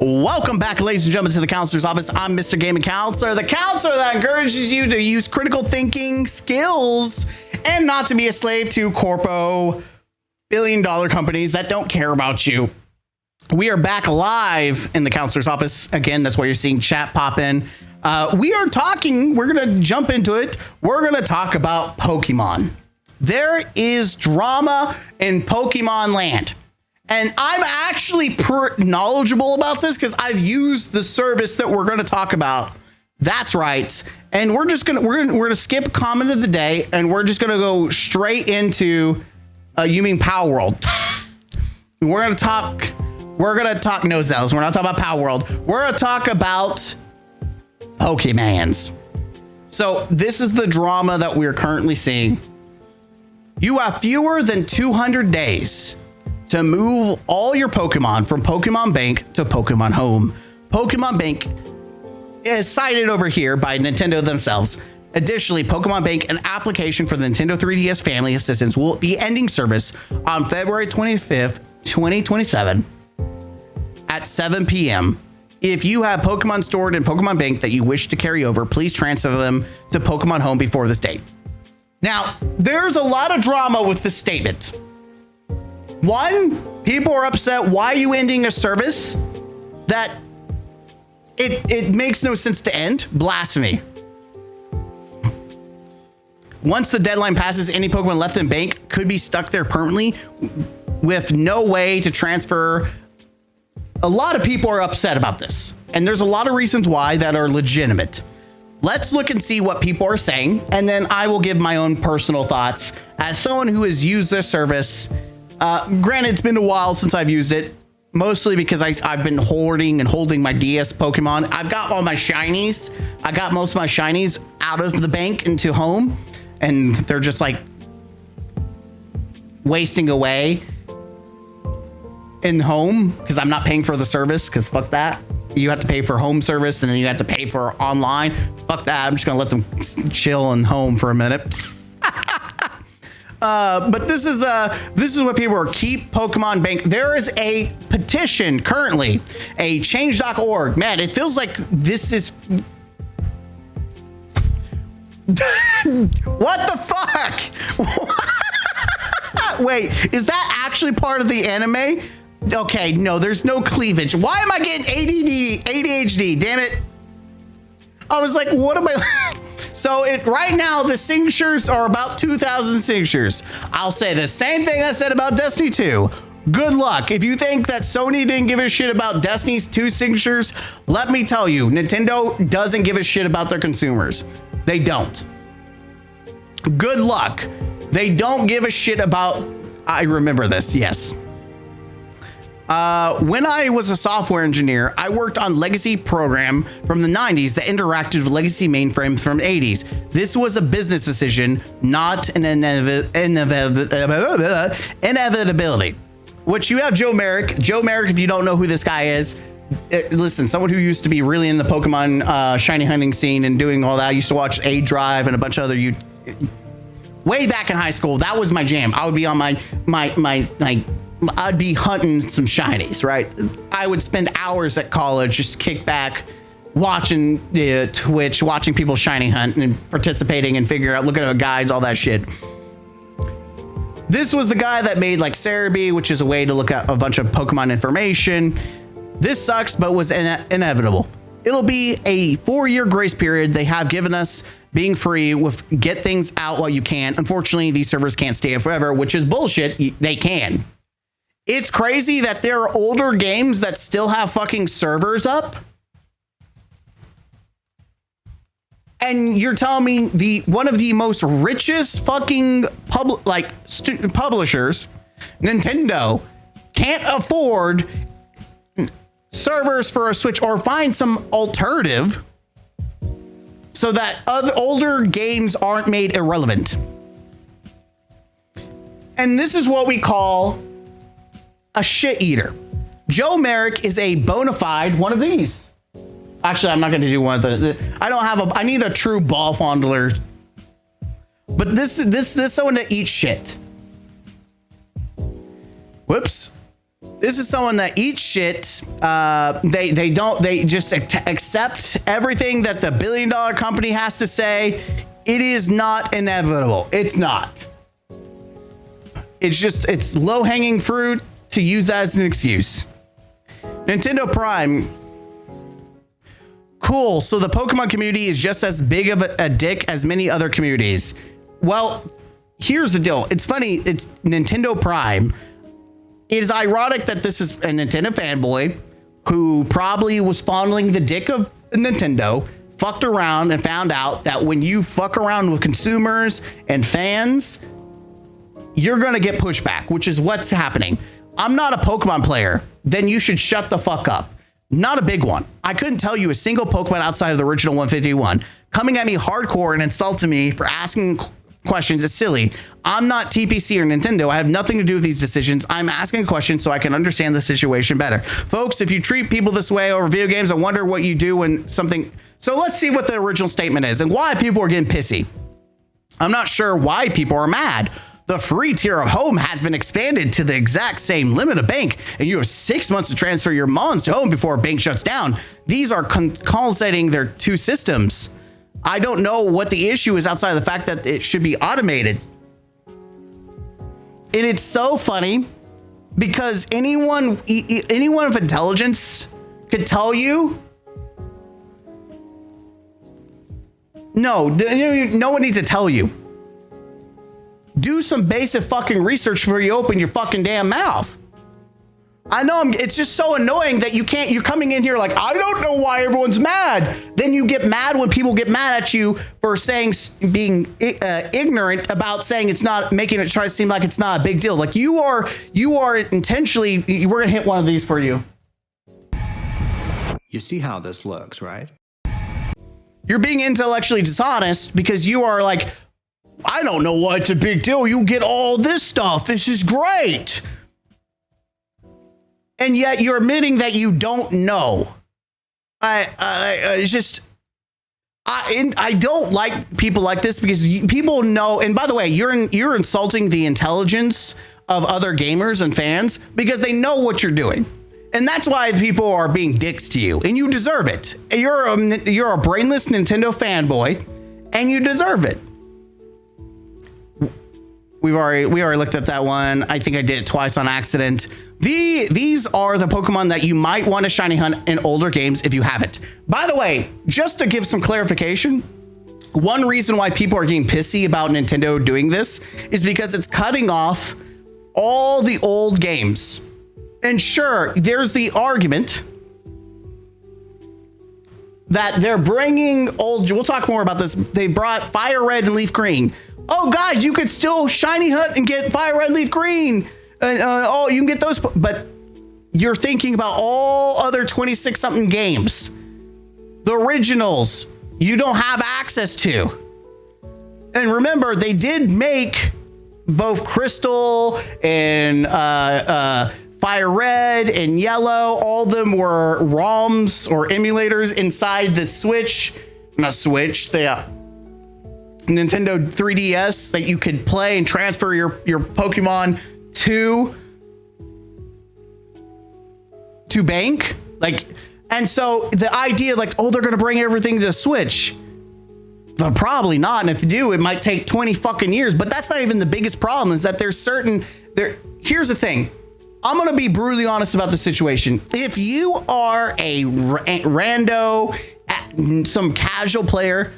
Welcome back, ladies and gentlemen, to the Counselor's Office. I'm Mr. Gaming Counselor, the counselor that encourages you to use critical thinking skills and not to be a slave to corpo billion-dollar companies that don't care about you. We are back live in the Counselor's Office. Again, that's why you're seeing chat pop in. We're going to jump into it. We're going to talk about Pokemon. There is drama in Pokemon land. And I'm actually knowledgeable about this because I've used the service that we're going to talk about. That's right. And we're gonna skip comment of the day, and we're just gonna go straight into you mean Power World. We're gonna talk no zells. We're not talking about Power World. We're gonna talk about Pokemans. So this is the drama that we're currently seeing. You have fewer than 200 days to move all your Pokemon from Pokemon Bank to Pokemon Home. Pokemon Bank is cited over here by Nintendo themselves. Additionally, Pokemon Bank, an application for the Nintendo 3DS Family Assistance, will be ending service on February 25th, 2027 at 7 p.m. If you have Pokemon stored in Pokemon Bank that you wish to carry over, please transfer them to Pokemon Home before this date. Now, there's a lot of drama with this statement. One, people are upset. Why are you ending a service that it makes no sense to end? Blasphemy. Once the deadline passes, any Pokemon left in bank could be stuck there permanently with no way to transfer. A lot of people are upset about this, and there's a lot of reasons why that are legitimate. Let's look and see what people are saying, and then I will give my own personal thoughts as someone who has used this service. Granted, it's been a while since I've used it, mostly because I've been holding my DS Pokemon. I've got all my shinies. I got most of my shinies out of the bank into home, and they're just like wasting away in home because I'm not paying for the service, because fuck that. You have to pay for home service, and then you have to pay for online. Fuck that. I'm just going to let them chill in home for a minute. But this is what people are. Keep Pokemon Bank. There is a petition currently, a change.org. Man, it feels like this is what the fuck? Wait, is that actually part of the anime? Okay, no, there's no cleavage. Why am I getting ADHD? Damn it. I was like, what am I? So right now, the signatures are about 2,000 signatures. I'll say the same thing I said about Destiny 2. Good luck. If you think that Sony didn't give a shit about Destiny's 2 signatures, let me tell you, Nintendo doesn't give a shit about their consumers. They don't. Good luck. They don't give a shit about, I remember this, yes. When I was a software engineer, I worked on legacy program from the 90s, the interactive legacy mainframe from the 80s. This was a business decision, not an inevitability. Which you have Joe Merrick. Joe Merrick, if you don't know who this guy is, listen, someone who used to be really in the Pokemon shiny hunting scene and doing all that. I used to watch A Drive and a bunch of other way back in high school. That was my jam. I would be on I'd be hunting some shinies, right? I would spend hours at college just kick back, watching Twitch, watching people shiny hunt and participating and figuring out, looking at guides, all that shit. This was the guy that made like Cerebi, which is a way to look at a bunch of Pokemon information. This sucks, but was inevitable. It'll be a 4-year grace period they have given us, being free with get things out while you can. Unfortunately, these servers can't stay up forever, which is bullshit. They can. It's crazy that there are older games that still have fucking servers up. And you're telling me one of the most richest fucking publishers, Nintendo, can't afford servers for a Switch or find some alternative so that other older games aren't made irrelevant. And this is what we call a shit eater. Joe Merrick is a bona fide one of these. Actually, I'm not going to do one of I need a true ball fondler. But this someone that eats shit. Whoops. This is someone that eats shit. They just accept everything that the billion-dollar company has to say. It is not inevitable. It's not. It's low-hanging fruit to use that as an excuse. Nintendo Prime. Cool. So the Pokemon community is just as big of a dick as many other communities. Well, here's the deal. It's funny. It's Nintendo Prime. It is ironic that this is a Nintendo fanboy who probably was fondling the dick of Nintendo, fucked around and found out that when you fuck around with consumers and fans, you're going to get pushback, which is what's happening. I'm not a Pokemon player. Then you should shut the fuck up. Not a big one. I couldn't tell you a single Pokemon outside of the original 151. Coming at me hardcore and insulting me for asking questions is silly. I'm not TPC or Nintendo. I have nothing to do with these decisions. I'm asking a question so I can understand the situation better. Folks, if you treat people this way over video games, I wonder what you do when something... So let's see what the original statement is and why people are getting pissy. I'm not sure why people are mad. The free tier of home has been expanded to the exact same limit of bank, and you have 6 months to transfer your mons to home before a bank shuts down. These are consolidating their two systems. I don't know what the issue is outside of the fact that it should be automated. And it's so funny because anyone of intelligence could tell you, no one needs to tell you. Do some basic fucking research before you open your fucking damn mouth. I know it's just so annoying that you're coming in here like, I don't know why everyone's mad. Then you get mad when people get mad at you for being ignorant about saying it's not, making it try to seem like it's not a big deal. Like you are intentionally, we're going to hit one of these for you. You see how this looks, right? You're being intellectually dishonest because you are like, I don't know why it's a big deal. You get all this stuff. This is great. And yet you're admitting that you don't know. I don't like people like this because people know. And by the way, you're insulting the intelligence of other gamers and fans because they know what you're doing. And that's why people are being dicks to you, and you deserve it. You're a brainless Nintendo fanboy, and you deserve it. We already looked at that one. I think I did it twice on accident. These are the Pokemon that you might want to shiny hunt in older games if you haven't. By the way, just to give some clarification, one reason why people are getting pissy about Nintendo doing this is because it's cutting off all the old games. And sure, there's the argument that they're bringing old, we'll talk more about this. They brought Fire Red and Leaf Green. Oh, guys, you could still shiny hunt and get Fire Red, Leaf Green. Oh, you can get those, but you're thinking about all other 26 something games. The originals you don't have access to. And remember, they did make both Crystal and Fire Red and Yellow. All of them were ROMs or emulators inside the Nintendo 3DS that you could play and transfer your Pokemon to bank. Like, and so the idea like, oh, they're going to bring everything to the Switch. They're probably not. And if they do, it might take 20 fucking years. But that's not even the biggest problem, is that here's the thing. I'm going to be brutally honest about the situation. If you are a rando, some casual player,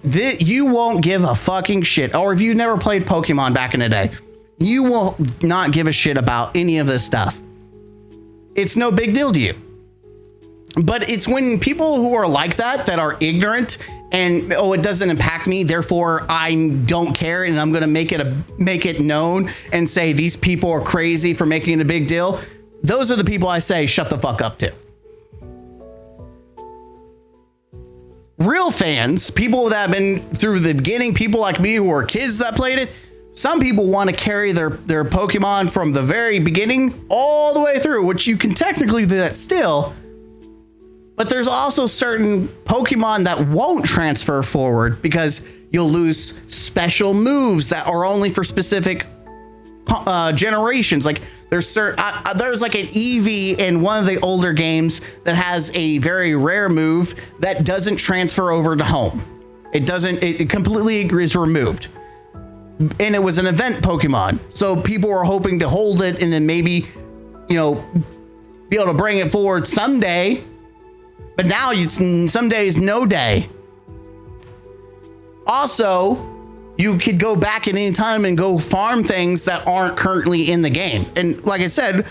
you won't give a fucking shit. Or if you've never played Pokemon back in the day, you will not give a shit about any of this stuff. It's no big deal to you. But it's when people who are like that are ignorant and, oh, it doesn't impact me, therefore I don't care, and I'm going to make it known and say these people are crazy for making it a big deal. Those are the people I say shut the fuck up to. Real fans, people that have been through the beginning, people like me who are kids that played it, some people want to carry their Pokemon from the very beginning all the way through, which you can technically do that still. But there's also certain Pokemon that won't transfer forward because you'll lose special moves that are only for specific generations. Like There's there's like an EV in one of the older games that has a very rare move that doesn't transfer over to home. It doesn't. It completely is removed. And it was an event Pokemon, so people were hoping to hold it and then maybe, be able to bring it forward someday. But now it's some days no day. Also, you could go back at any time and go farm things that aren't currently in the game. And like I said,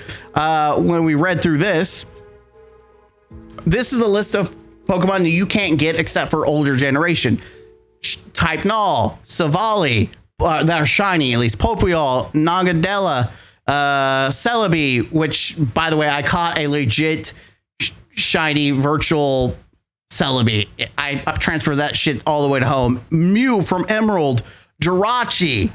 when we read through this is a list of Pokemon that you can't get except for older generation. Type Null, Savali, that are shiny, at least Poplio, Nagadella, Celebi, which, by the way, I caught a legit shiny virtual Celebi. I transferred that shit all the way to home. Mew from Emerald, Jirachi.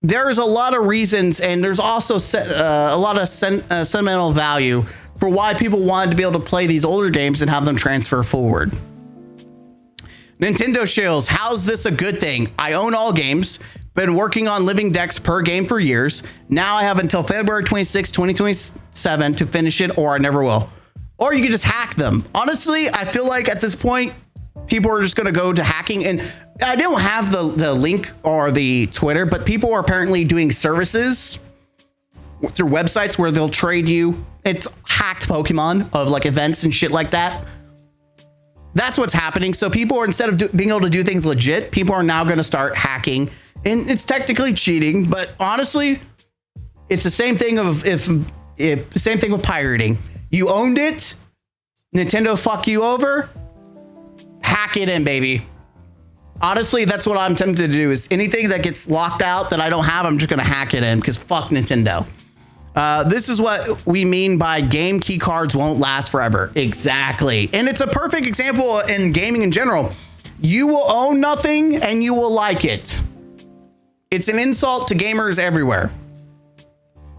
There's a lot of reasons, and there's also a lot of sentimental value for why people wanted to be able to play these older games and have them transfer forward. Nintendo shills, how's this a good thing? I own all games, been working on living decks per game for years. Now I have until February 26, 2027 to finish it, or I never will. Or you can just hack them. Honestly, I feel like at this point, people are just going to go to hacking. And I don't have the link or the Twitter, but people are apparently doing services through websites where they'll trade you. It's hacked Pokemon of like events and shit like that. That's what's happening. So people are, instead of being able to do things legit, people are now going to start hacking, and it's technically cheating. But honestly, it's the same thing same thing with pirating. You owned it. Nintendo fuck you over. Hack it in, baby. Honestly, that's what I'm tempted to do, is anything that gets locked out that I don't have, I'm just going to hack it in, because fuck Nintendo. This is what we mean by game key cards won't last forever. Exactly. And it's a perfect example in gaming in general. You will own nothing and you will like it. It's an insult to gamers everywhere.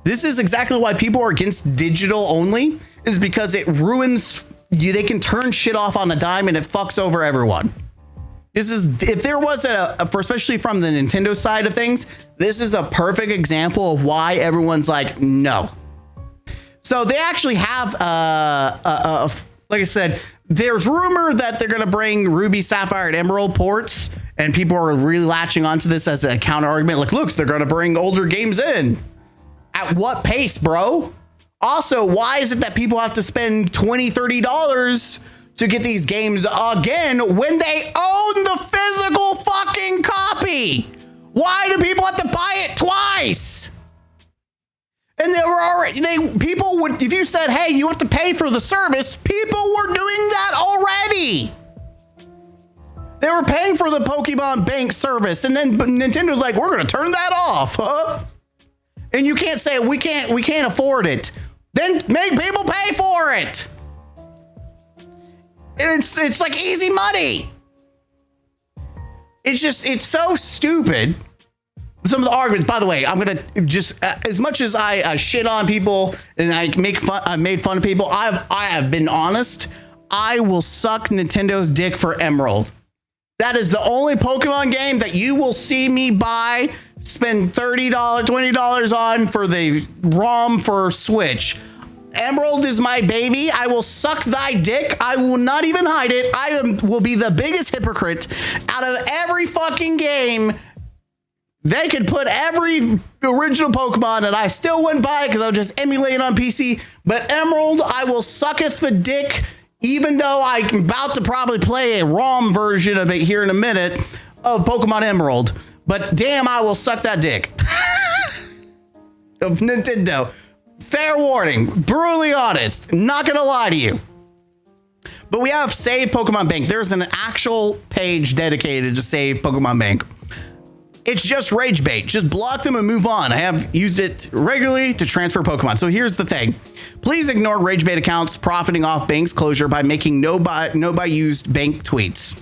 This is exactly why people are against digital only, is because it ruins you. They can turn shit off on a dime and it fucks over everyone. This is, if there was especially from the Nintendo side of things, this is a perfect example of why everyone's like, no. So they actually have, like I said, there's rumor that they're going to bring Ruby, Sapphire, and Emerald ports, and people are really latching onto this as a counter argument. Like, look, they're going to bring older games in. At what pace, bro? Also, why is it that people have to spend $20, $30 to get these games again when they own the physical fucking copy? Why do people have to buy it twice? And people would, if you said, hey, you have to pay for the service, people were doing that already. They were paying for the Pokemon Bank service, and then Nintendo's like, we're going to turn that off, huh? And you can't say we can't afford it. Then make people pay for it. And it's like easy money. It's so stupid. Some of the arguments, by the way, I'm gonna just as much as I shit on people and I made fun of people. I have been honest. I will suck Nintendo's dick for Emerald. That is the only Pokemon game that you will see me buy, spend $30, $20 on for the ROM for Switch. Emerald is my baby. I will suck thy dick. I will not even hide it. Will be the biggest hypocrite out of every fucking game. They could put every original Pokemon and I still wouldn't buy it because I'll just emulate it on PC. But Emerald, I will sucketh the dick, even though I'm about to probably play a ROM version of it here in a minute of Pokemon Emerald. But damn, I will suck that dick. Of Nintendo. Fair warning, brutally honest, not gonna lie to you. But we have Save Pokemon Bank. There's an actual page dedicated to Save Pokemon Bank. It's just rage bait. Just block them and move on. I have used it regularly to transfer Pokemon. So here's the thing. Please ignore rage bait accounts profiting off bank's closure by making nobody used bank tweets.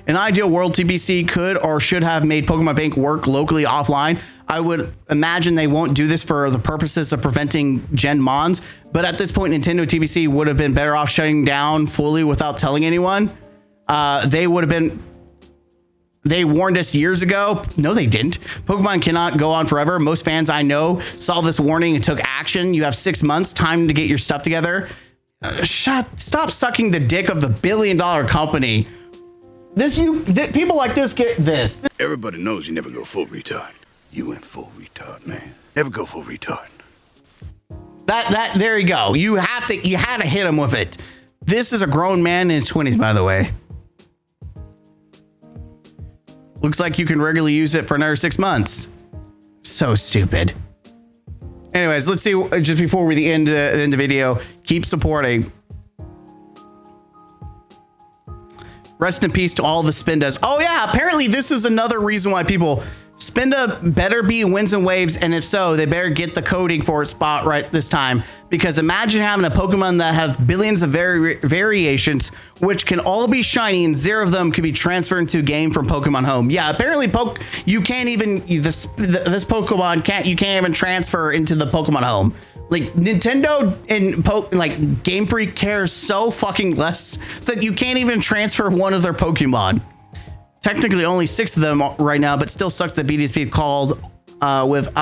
An ideal world, TBC could or should have made Pokemon Bank work locally offline. I would imagine they won't do this for the purposes of preventing Gen Mons, but at this point, Nintendo TBC would have been better off shutting down fully without telling anyone. They would have been They warned us years ago. No, they didn't. Pokemon cannot go on forever. Most fans I know saw this warning and took action. You have 6 months time to get your stuff together. Stop sucking the dick of the billion-dollar company. People like this get this. Everybody knows you never go full retard. You went full retard, man. Never go full retard. There you go. You had to hit him with it. This is a grown man in his 20s, by the way. Looks like you can regularly use it for another 6 months. So stupid. Anyways, let's see, just before we end the video, keep supporting. Rest in peace to all the Spindas. Oh yeah, apparently this is another reason why people Spinda better be Winds and Waves, and if so, they better get the coding for its spot right this time, because imagine having a Pokemon that have billions of variations, which can all be shiny, and 0 of them can be transferred into a game from Pokemon Home. Yeah, apparently you can't even this Pokemon can't even transfer into the Pokemon Home. Like Nintendo and Game Freak cares so fucking less that you can't even transfer one of their Pokemon. Technically only 6 of them right now, but still sucks that BDSP called with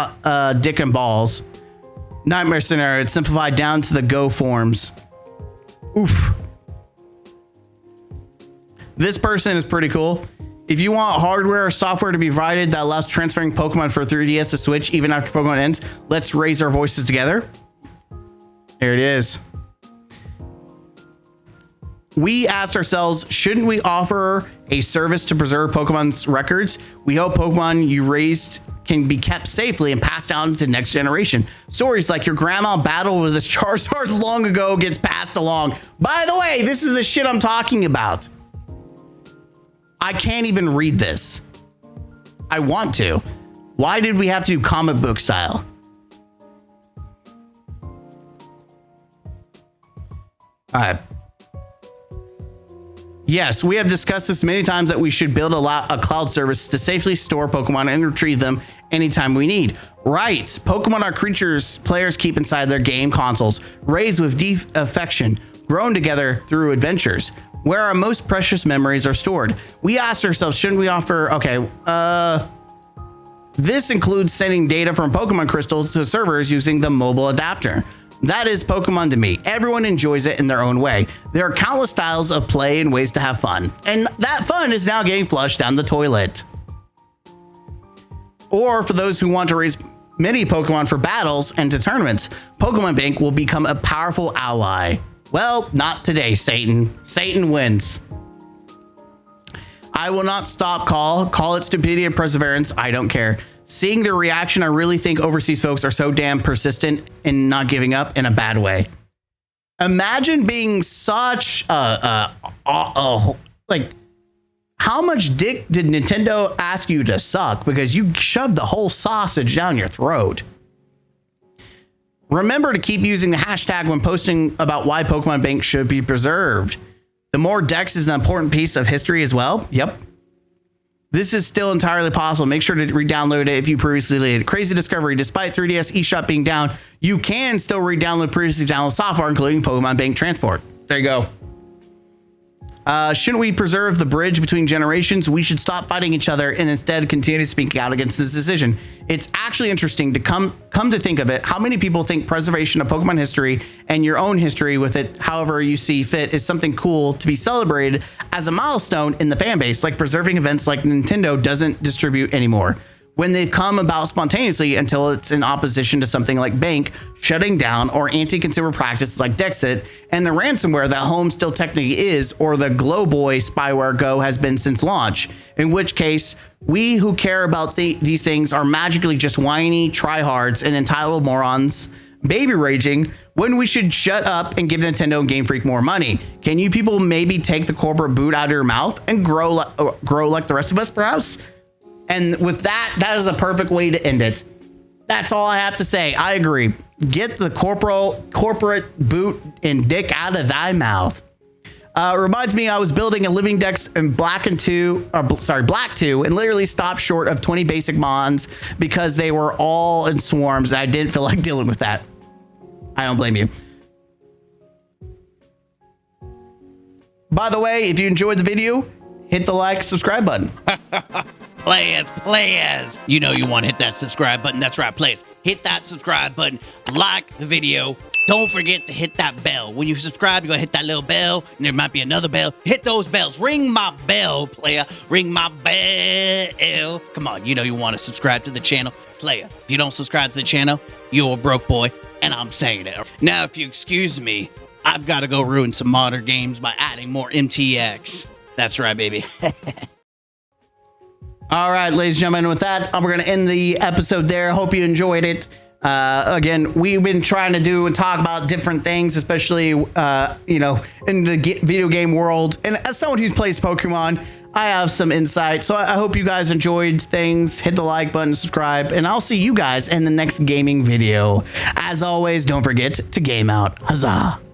dick and balls. Nightmare scenario. It's simplified down to the Go forms. Oof. This person is pretty cool. If you want hardware or software to be provided that allows transferring Pokemon for 3DS to Switch even after Pokemon ends, let's raise our voices together. There it is. We asked ourselves, shouldn't we offer a service to preserve Pokemon's records? We hope Pokemon you raised can be kept safely and passed down to the next generation. Stories like your grandma battled with this Charizard long ago gets passed along. By the way, this is the shit I'm talking about. I can't even read this. I want to. Why did we have to do comic book style? All right. Yes, we have discussed this many times that we should build a cloud service to safely store Pokemon and retrieve them anytime we need. Right. Pokemon are creatures players keep inside their game consoles, raised with deep affection, grown together through adventures, where our most precious memories are stored. We asked ourselves, shouldn't we offer... Okay, this includes sending data from Pokemon crystals to servers using the mobile adapter. That is Pokemon to me. Everyone enjoys it in their own way. There are countless styles of play and ways to have fun. And that fun is now getting flushed down the toilet. Or for those who want to raise many Pokemon for battles and to tournaments, Pokemon Bank will become a powerful ally. Well, not today, Satan. Satan wins. I will not stop call it stupidity and perseverance. I don't care. Seeing their reaction, I really think overseas folks are so damn persistent in not giving up in a bad way. Imagine being such like, how much dick did Nintendo ask you to suck because you shoved the whole sausage down your throat? Remember to keep using the hashtag when posting about why Pokemon Bank should be preserved. The more decks is an important piece of history as well. Yep. This is still entirely possible. Make sure to re-download it if you previously deleted. Crazy discovery. Despite 3DS eShop being down, you can still re-download previously downloaded software, including Pokemon Bank Transport. There you go. Shouldn't we preserve the bridge between generations? We should stop fighting each other and instead continue to speak out against this decision. It's actually interesting to come to think of it. How many people think preservation of Pokemon history and your own history with it, however you see fit, is something cool to be celebrated as a milestone in the fan base, like preserving events like Nintendo doesn't distribute anymore, when they've come about spontaneously until it's in opposition to something like Bank shutting down or anti-consumer practices like Dexit and the ransomware that Home still technically is, or the Glowboy spyware Go has been since launch, in which case we who care about these things are magically just whiny tryhards and entitled morons baby raging when we should shut up and give Nintendo and Game Freak more money. Can you people maybe take the corporate boot out of your mouth and grow like the rest of us, perhaps? And with that is a perfect way to end it. That's all I have to say. I agree. Get the corporate boot and dick out of thy mouth. Reminds me, I was building a living dex in Black 2, and literally stopped short of 20 basic mons because they were all in swarms. And I didn't feel like dealing with that. I don't blame you. By the way, if you enjoyed the video, hit the like, subscribe button. Players. You know you want to hit that subscribe button. That's right, players. Hit that subscribe button. Like the video. Don't forget to hit that bell. When you subscribe, you're going to hit that little bell, and there might be another bell. Hit those bells. Ring my bell, player. Ring my bell. Come on, you know you want to subscribe to the channel. Player, if you don't subscribe to the channel, you're a broke boy, and I'm saying it. Now, if you excuse me, I've got to go ruin some modern games by adding more MTX. That's right, baby. All right, ladies and gentlemen, with that, we're going to end the episode there. Hope you enjoyed it. Again, we've been trying to do and talk about different things, especially, you know, in the video game world. And as someone who plays Pokemon, I have some insight. So I hope you guys enjoyed things. Hit the like button, subscribe, and I'll see you guys in the next gaming video. As always, don't forget to game out. Huzzah.